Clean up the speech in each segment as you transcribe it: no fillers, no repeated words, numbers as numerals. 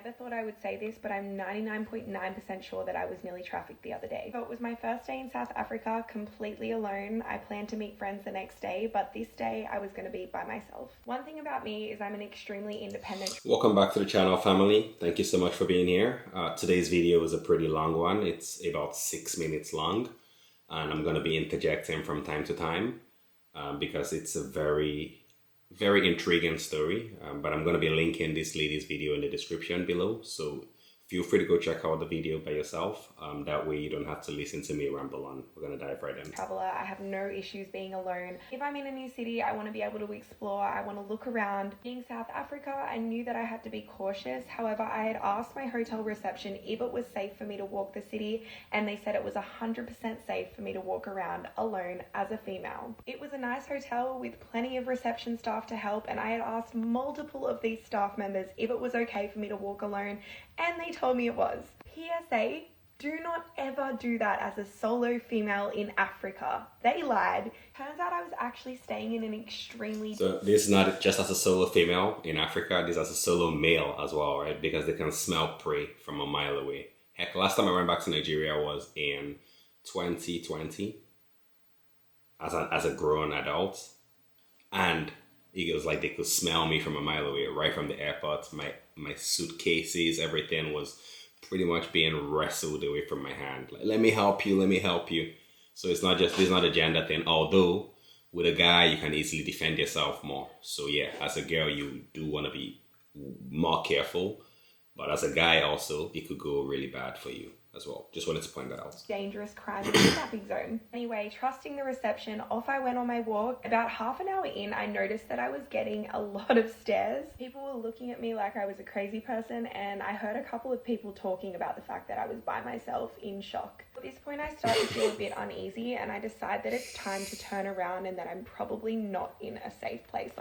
I never thought I would say this, but I'm 99.9% sure that I was nearly trafficked the other day. So it was my first day in South Africa, completely alone. I planned to meet friends the next day, but this day I was going to be by myself. One thing about me is I'm an extremely independent. Welcome back to the channel, family. Thank you so much for being here. Today's video is a pretty long one. It's about 6 minutes long, and I'm going to be interjecting from time to time because it's a very intriguing story, but I'm going to be linking this lady's video in the description below, so feel free to go check out the video by yourself. That way you don't have to listen to me ramble on. We're going to dive right in. Traveler, I have no issues being alone. If I'm in a new city, I want to be able to explore. I want to look around. Being South Africa, I knew that I had to be cautious. However, I had asked my hotel reception if it was safe for me to walk the city, and they said it was 100% safe for me to walk around alone as a female. It was a nice hotel with plenty of reception staff to help, and I had asked multiple of these staff members if it was okay for me to walk alone, and they told me it was. PSA, do not ever do that as a solo female in Africa. They lied. Turns out I was actually staying in an extremely... So this is not just as a solo female in Africa, this is as a solo male as well, right? Because they can smell prey from a mile away. Heck, last time I went back to Nigeria was in 2020 as a grown adult. And it was like they could smell me from a mile away, right from the airport. My suitcases, everything was pretty much being wrestled away from my hand. Like, let me help you, let me help you. So it's not a gender thing, although with a guy you can easily defend yourself more. So yeah, as a girl you do want to be more careful, but as a guy also it could go really bad for you as well. Just wanted to point that out. Dangerous crime in the traffic zone. Anyway, trusting the reception, off I went on my walk. About half an hour in, I noticed that I was getting a lot of stares. People were looking at me like I was a crazy person, and I heard a couple of people talking about the fact that I was by myself in shock. At this point, I start to feel a bit uneasy, and I decide that it's time to turn around and that I'm probably not in a safe place.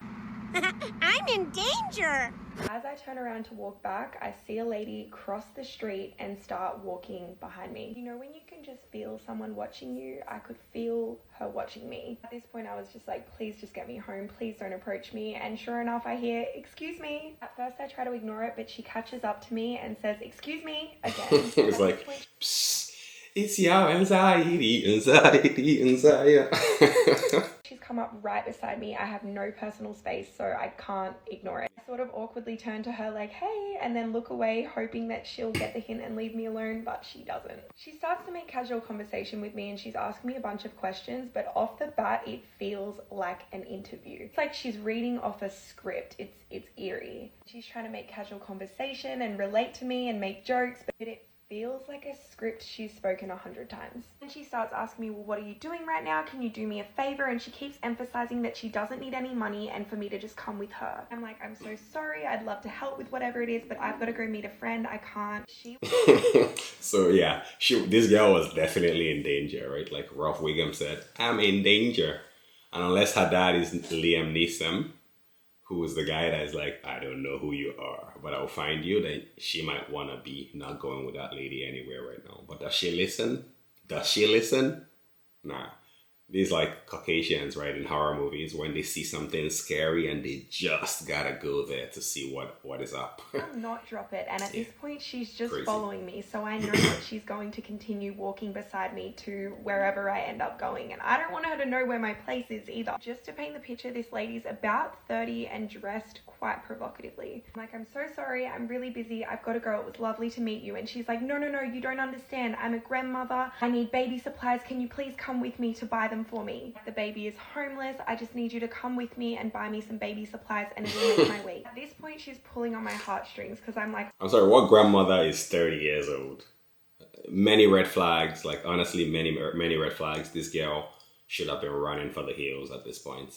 I'm in danger! As I turn around to walk back, I see a lady cross the street and start walking behind me. You know when you can just feel someone watching you? I could feel her watching me. At this point I was just like, please just get me home, please don't approach me. And sure enough, I hear, excuse me. At first I try to ignore it, but she catches up to me and says, excuse me, again. It's like, psst, it's your anxiety. She's come up right beside me. I have no personal space, so I can't ignore it. I sort of awkwardly turn to her like, hey, and then look away, hoping that she'll get the hint and leave me alone, but she doesn't. She starts to make casual conversation with me and she's asking me a bunch of questions, but off the bat, it feels like an interview. It's like she's reading off a script. It's eerie. She's trying to make casual conversation and relate to me and make jokes, but it feels like a script she's spoken 100 times. And she starts asking me, well, what are you doing right now? Can you do me a favor? And she keeps emphasizing that she doesn't need any money and for me to just come with her. I'm like, I'm so sorry. I'd love to help with whatever it is, but I've got to go meet a friend. I can't. So yeah, this girl was definitely in danger, right? Like Ralph Wiggum said, I'm in danger. And unless her dad is Liam Neeson, who is the guy that is like, I don't know who you are, but I'll find you, then she might want to be not going with that lady anywhere right now. But does she listen? Does she listen? Nah. These like Caucasians, right, in horror movies, when they see something scary and they just gotta go there to see what is up. I'll not drop it. And at this point, she's just Crazy. following me. So I know that she's going to continue walking beside me to wherever I end up going. And I don't want her to know where my place is either. Just to paint the picture, this lady's about 30 and dressed quite provocatively. I'm like, I'm so sorry. I'm really busy. I've got to go. It was lovely to meet you. And she's like, no, you don't understand. I'm a grandmother. I need baby supplies. Can you please come with me to buy them for me? The baby is homeless. I just need you to come with me and buy me some baby supplies and it'll make my week. At this point, she's pulling on my heartstrings because I'm like, I'm sorry, what grandmother is 30 years old? Many red flags, like honestly, many red flags. This girl should have been running for the hills at this point.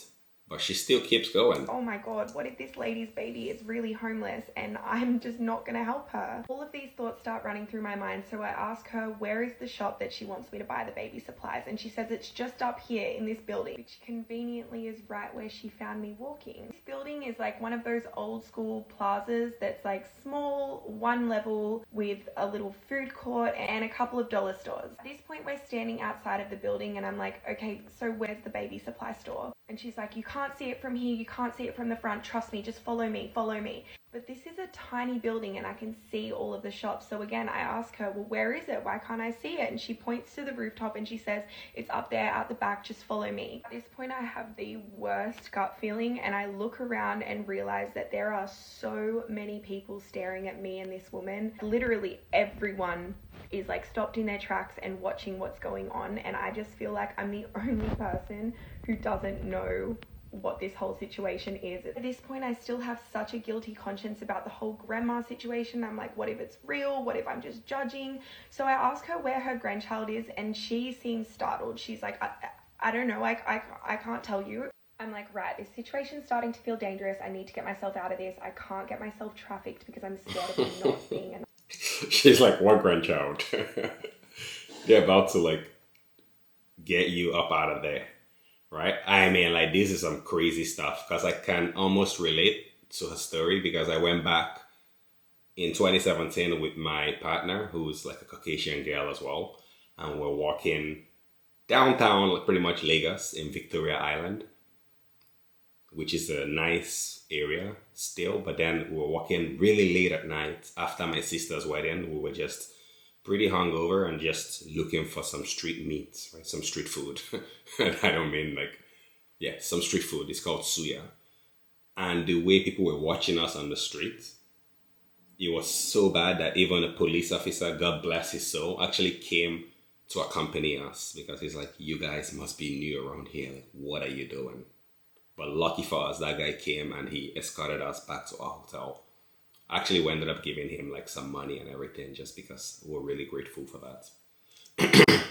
But she still keeps going. Oh my god, what if this lady's baby is really homeless and I'm just not gonna help her? All of these thoughts start running through my mind, so I ask her where is the shop that she wants me to buy the baby supplies, and she says it's just up here in this building, which conveniently is right where she found me walking. This building is like one of those old school plazas that's like small, one level with a little food court and a couple of dollar stores. At this point we're standing outside of the building and I'm like, okay, so where's the baby supply store? And she's like, you can't can't see it from here, you can't see it from the front, trust me, just follow me, follow me. But this is a tiny building and I can see all of the shops. So again, I ask her, well, where is it? Why can't I see it? And she points to the rooftop and she says, it's up there at the back, just follow me. At this point, I have the worst gut feeling and I look around and realize that there are so many people staring at me and this woman. Literally everyone is like stopped in their tracks and watching what's going on. And I just feel like I'm the only person who doesn't know what this whole situation is. At this point, I still have such a guilty conscience about the whole grandma situation. I'm like, what if it's real? What if I'm just judging? So I ask her where her grandchild is and she seems startled. She's like, I don't know, I can't tell you. I'm like, right, this situation's starting to feel dangerous. I need to get myself out of this. I can't get myself trafficked because I'm scared of not being an... She's like, what grandchild? They're about to like get you up out of there. Right? I mean, like, this is some crazy stuff because I can almost relate to her story because I went back in 2017 with my partner, who's like a Caucasian girl as well. And we're walking downtown, like pretty much Lagos in Victoria Island, which is a nice area still. But then we were walking really late at night after my sister's wedding. We were just pretty hungover and just looking for some street meat, right? Some street food. And I don't mean like, yeah, some street food. It's called suya. And the way people were watching us on the street, it was so bad that even a police officer, God bless his soul, actually came to accompany us because he's like, you guys must be new around here. Like, what are you doing? But lucky for us, that guy came and he escorted us back to our hotel. Actually, we ended up giving him like some money and everything just because we're really grateful for that.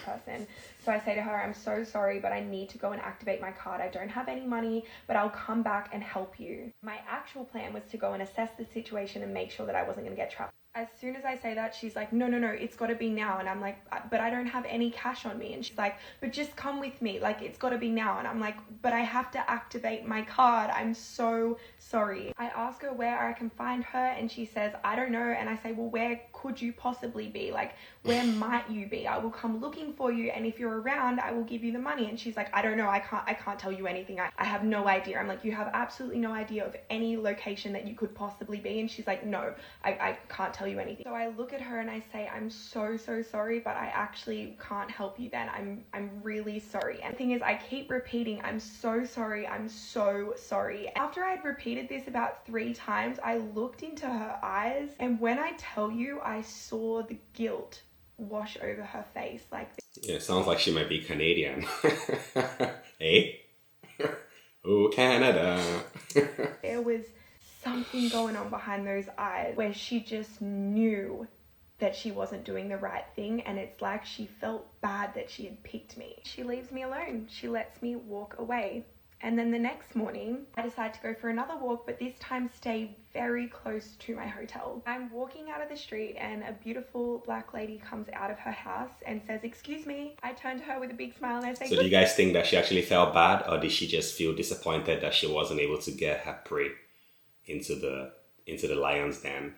Person. So I say to her, I'm so sorry, but I need to go and activate my card. I don't have any money, but I'll come back and help you. My actual plan was to go and assess the situation and make sure that I wasn't going to get trapped. As soon as I say that, she's like, no, it's got to be now. And I'm like, but I don't have any cash on me. And she's like, but just come with me. Like, it's got to be now. And I'm like, but I have to activate my card. I'm so sorry. I ask her where I can find her and she says, I don't know. And I say, well, where could you possibly be? Like, where might you be? I will come looking for you. And if you're around, I will give you the money. And she's like, I don't know. I can't tell you anything. I have no idea. I'm like, you have absolutely no idea of any location that you could possibly be. And she's like, no, I can't tell you anything. So I look at her and I say, I'm so sorry, but I actually can't help you then. I'm really sorry. And the thing is, I keep repeating, I'm so sorry. After I'd repeated this about 3 times, I looked into her eyes, and when I tell you, I saw the guilt wash over her face like this. Yeah, it sounds like she might be Canadian. Eh? Oh, Canada. There was something going on behind those eyes where she just knew that she wasn't doing the right thing, and it's like she felt bad that she had picked me. She leaves me alone. She lets me walk away. And then the next morning, I decide to go for another walk, but this time stay very close to my hotel. I'm walking out of the street and a beautiful black lady comes out of her house and says, excuse me. I turn to her with a big smile and I say, so do you guys think that she actually felt bad, or did she just feel disappointed that she wasn't able to get her prey into the lion's den?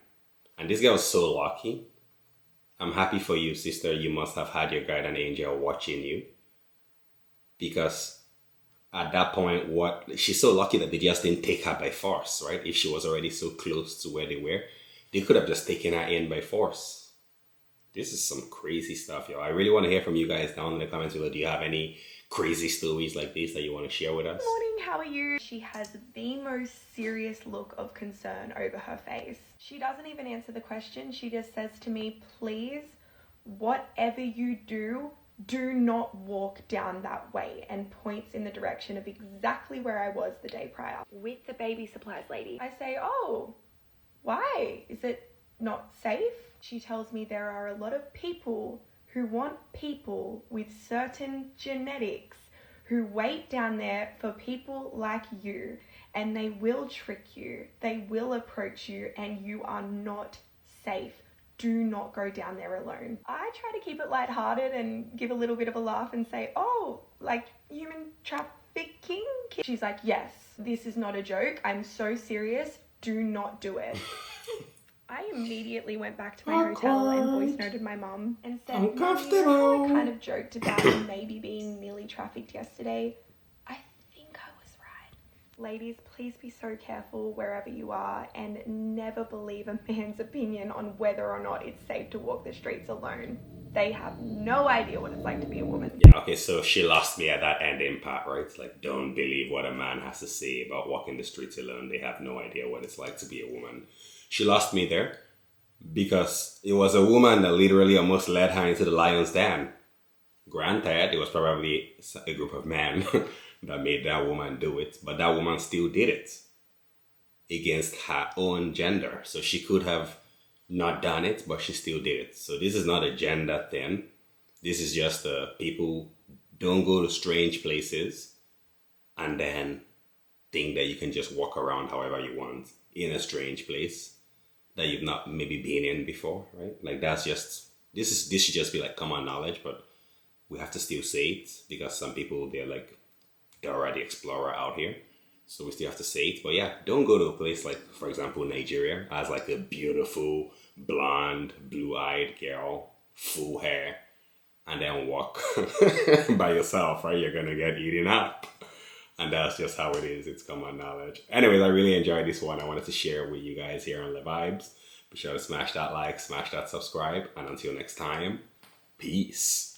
And this girl was so lucky. I'm happy for you, sister. You must have had your guardian angel watching you, because at that point, she's so lucky that they just didn't take her by force, right? If she was already so close to where they were, they could have just taken her in by force. This is some crazy stuff, yo. I really want to hear from you guys down in the comments below. Do you have any crazy stories like this that you want to share with us? Good morning, how are you? She has the most serious look of concern over her face. She doesn't even answer the question. She just says to me, please, whatever you do not walk down that way, and points in the direction of exactly where I was the day prior with the baby supplies lady. I say, oh, why? Is it not safe? She tells me there are a lot of people who want people with certain genetics who wait down there for people like you, and they will trick you, they will approach you, and you are not safe. Do not go down there alone. I try to keep it lighthearted and give a little bit of a laugh and say, oh, like human trafficking? She's like, yes, this is not a joke. I'm so serious. Do not do it. I immediately went back to my hotel and voice noted my mum and said, Uncomfortable. I kind of joked about maybe being nearly trafficked yesterday. I think I was right. Ladies, please be so careful wherever you are and never believe a man's opinion on whether or not it's safe to walk the streets alone. They have no idea what it's like to be a woman. Yeah, okay, so she lost me at that ending part, right? It's like, don't believe what a man has to say about walking the streets alone. They have no idea what it's like to be a woman. She lost me there because it was a woman that literally almost led her into the lion's den. Granted, it was probably a group of men that made that woman do it, but that woman still did it against her own gender. So she could have not done it, but she still did it. So this is not a gender thing. This is just people don't go to strange places and then think that you can just walk around however you want in a strange place that you've not maybe been in before, right? Like that's just, this should just be like common knowledge, but we have to still say it because some people, they're already explorer out here. So we still have to say it. But yeah, don't go to a place like, for example, Nigeria as like a beautiful, blonde, blue-eyed girl, full hair, and then walk by yourself, right? You're going to get eaten up. And that's just how it is. It's common knowledge. Anyways, I really enjoyed this one. I wanted to share it with you guys here on The Vibes. Be sure to smash that like, smash that subscribe. And until next time, peace.